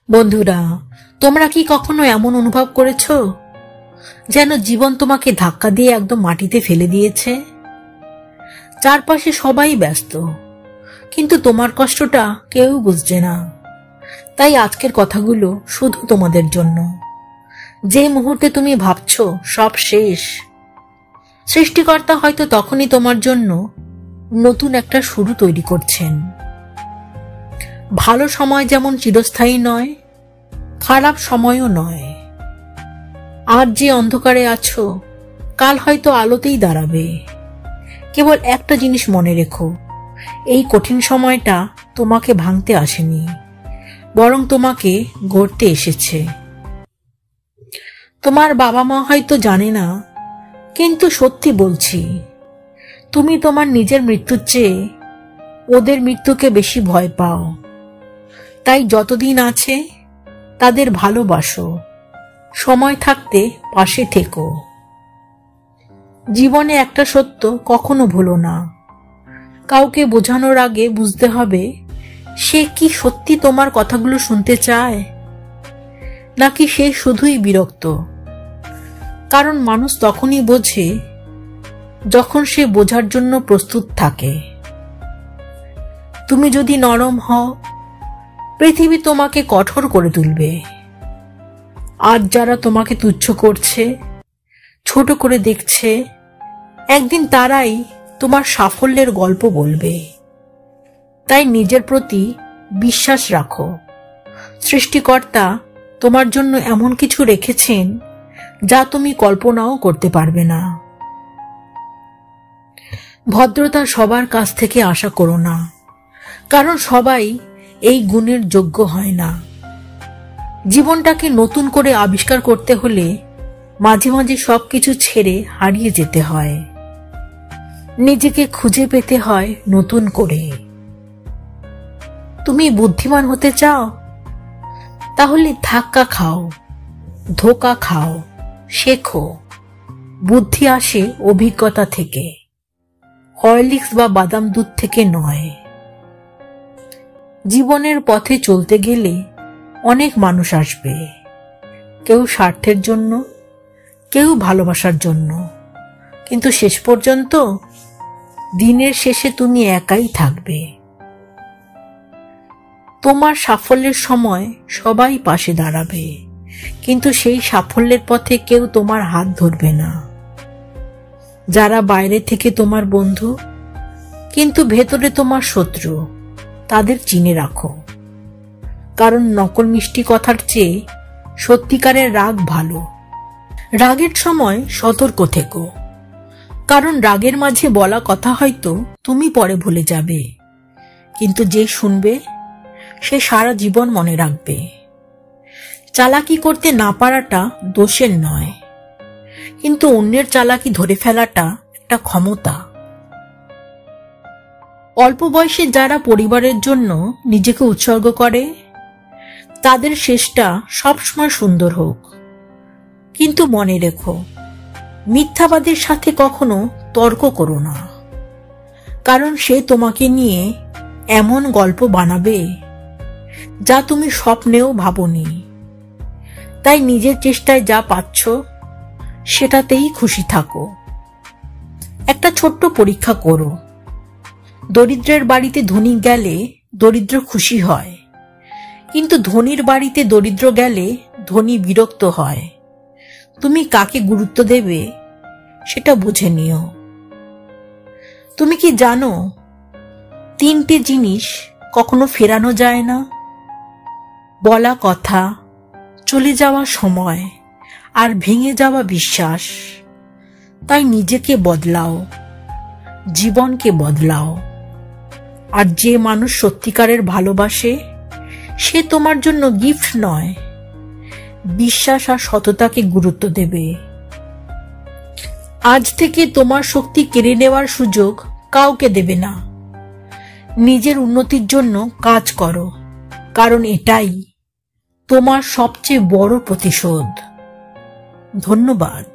বন্ধুরা, তোমরা কি কখনো এমন অনুভব করেছো যেন জীবন তোমাকে ধাক্কা দিয়ে একদম মাটিতে ফেলে দিয়েছে? চারপাশে সবাই ব্যস্ত, কিন্তু তোমার কষ্টটা কেউ বুঝছে না। তাই আজকের কথাগুলো শুধু তোমাদের জন্য। যে মুহূর্তে তুমি ভাবছো সব শেষ, সৃষ্টিকর্তা হয়তো তখনই তোমার জন্য নতুন একটা শুরু তৈরি করছেন। ভালো সময় যেমন চিরস্থায়ী নয়, খারাপ সময়ও নয়। আজ যে অন্ধকারে আছো, কাল হয়তো আলোতেই দাঁড়াবে। কেবল একটা জিনিস মনে রেখো, এই কঠিন সময়টা তোমাকে ভাঙতে আসেনি, বরং তোমাকে গড়তে এসেছে। তোমার বাবা মা হয়তো জানে না, কিন্তু সত্যি বলছি, তুমি তোমার নিজের মৃত্যুর চেয়ে ওদের মৃত্যুকে বেশি ভয় পাও। তাই যতদিন আছে তাদের ভালোবাসো, সময় থাকতে পাশে থেকো। জীবনে একটা সত্য কখনো ভুলো না, কাউকে বোঝানোর আগে বুঝতে হবে সে কি সত্যি তোমার কথাগুলো শুনতে চায়, নাকি সে শুধুই বিরক্ত। কারণ মানুষ তখনই বোঝে যখন সে বোঝার জন্য প্রস্তুত থাকে। তুমি যদি নরম হও, পৃথিবী তোমাকে কঠোর করে তুলবে। আজ যারা তোমাকে তুচ্ছ করছে, ছোট করে দেখছে, একদিন তারাই তোমার সাফল্যের গল্প বলবে। তাই নিজের প্রতি বিশ্বাস রাখো। সৃষ্টিকর্তা তোমার জন্য এমন কিছু রেখেছেন যা তুমি কল্পনাও করতে পারবে না। ভদ্রতা সবার কাছ থেকে আশা করো না, কারণ সবাই এই গুণের যোগ্য হয় না। জীবনটাকে নতুন করে আবিষ্কার করতে হলে মাঝে মাঝে সবকিছু ছেড়ে হারিয়ে যেতে হয়, নিজেকে খুঁজে পেতে হয় নতুন করে। তুমি বুদ্ধিমান হতে চাও? তাহলে ধাক্কা খাও, ধোঁকা খাও, শেখো। বুদ্ধি আসে অভিজ্ঞতা থেকে, হরলিক্স বা বাদাম দুধ থেকে নয়। জীবনের পথে চলতে গেলে অনেক মানুষ আসবে, কেউ স্বার্থের জন্য, কেউ ভালোবাসার জন্য, কিন্তু শেষ পর্যন্ত দিনের শেষে তুমি একাই থাকবে। তোমার সাফল্যের সময় সবাই পাশে দাঁড়াবে, কিন্তু সেই সাফল্যের পথে কেউ তোমার হাত ধরবে না। যারা বাইরে থেকে তোমার বন্ধু কিন্তু ভেতরে তোমার শত্রু, তাদের চিনে রাখো। কারণ নকল মিষ্টি কথার চেয়ে সত্যিকারের রাগ ভালো। রাগের সময় সতর্ক থেকো, কারণ রাগের মাঝে বলা কথা হয়তো তুমি পরে ভুলে যাবে, কিন্তু যে শুনবে সে সারা জীবন মনে রাখবে। চালাকি করতে না পারাটা দোষের নয়, কিন্তু অন্যের চালাকি ধরে ফেলাটা একটা ক্ষমতা। অল্প বয়সে যারা পরিবারের জন্য নিজেকে উৎসর্গ করে, তাদের শেষটা সবসময় সুন্দর হোক। কিন্তু মনে রেখো, মিথ্যাবাদের সাথে কখনো তর্ক করো না, কারণ সে তোমাকে নিয়ে এমন গল্প বানাবে যা তুমি স্বপ্নেও ভাবনি। তাই নিজের চেষ্টায় যা পাচ্ছ সেটাতেই খুশি থাকো। একটা ছোট্ট পরীক্ষা করো। দরিদ্রের বাড়িতে ধনী গেলে দরিদ্র খুশি হয়, কিন্তু ধনীর বাড়িতে দরিদ্র গেলে ধনী বিরক্ত হয়। তুমি কাকে গুরুত্ব দেবে সেটা বুঝে নিও। তুমি কি জানো, 3টে জিনিস কখনো ফেরানো যায় না? বলা কথা, চলে যাওয়া সময়, আর ভেঙে যাওয়া বিশ্বাস। তাই নিজেকে বদলাও, জীবনকে বদলাও। আর যে মানুষ সত্যিকারের ভালোবাসে, সে তোমার জন্য গিফট নয়, বিশ্বাস আর সততাকে গুরুত্ব দেবে। আজ থেকে তোমার শক্তি কেড়ে নেওয়ার সুযোগ কাউকে দেবে না। নিজের উন্নতির জন্য কাজ করো, কারণ এটাই তোমার সবচেয়ে বড় প্রতিশোধ। ধন্যবাদ।